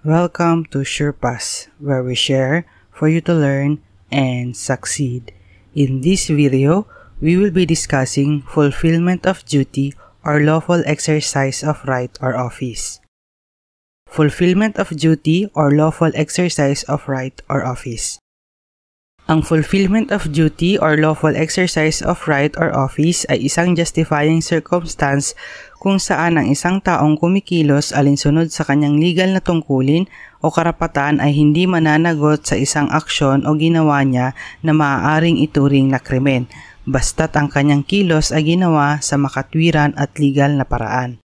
Welcome to SurePass, where we share for you to learn and succeed. In this video, we will be discussing fulfillment of duty or lawful exercise of right or office. Fulfillment of duty or lawful exercise of right or office. Ang fulfillment of duty or lawful exercise of right or office ay isang justifying circumstance kung saan ang isang taong kumikilos alinsunod sa kanyang legal na tungkulin o karapatan ay hindi mananagot sa isang aksyon o ginawa niya na maaaring ituring na krimen, basta't ang kanyang kilos ay ginawa sa makatwiran at legal na paraan.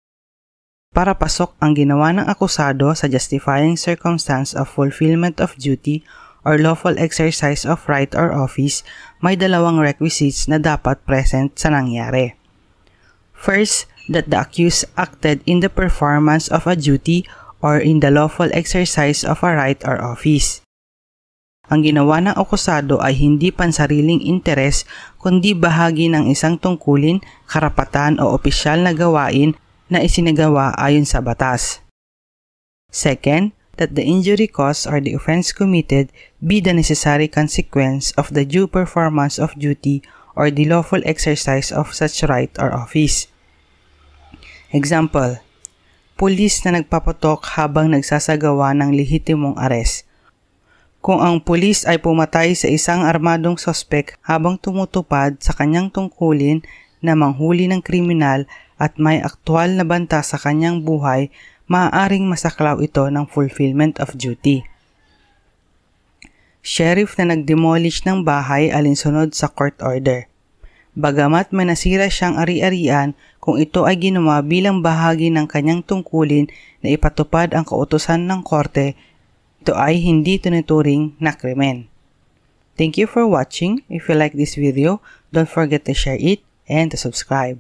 Para pasok ang ginawa ng akusado sa justifying circumstance of fulfillment of duty or lawful exercise of right or office, may dalawang requisites na dapat present sa nangyari. First, that the accused acted in the performance of a duty or in the lawful exercise of a right or office. Ang ginawa ng akusado ay hindi pansariling interes kundi bahagi ng isang tungkulin, karapatan o opisyal na gawain na isinagawa ayon sa batas. Second, that the injury caused or the offense committed be the necessary consequence of the due performance of duty or the lawful exercise of such right or office. Example, pulis na nagpaputok habang nagsasagawa ng lehitimong ares. Kung ang pulis ay pumatay sa isang armadong sospek habang tumutupad sa kanyang tungkulin na manghuli ng kriminal at may aktwal na banta sa kanyang buhay, maaaring masaklaw ito ng fulfillment of duty. Sheriff na nag-demolish ng bahay alinsunod sa court order. Bagamat may nasira siyang ari-arian, kung ito ay ginawa bilang bahagi ng kanyang tungkulin na ipatupad ang kautusan ng korte, ito ay hindi tinuturing na krimen. Thank you for watching. If you like this video, don't forget to share it and to subscribe.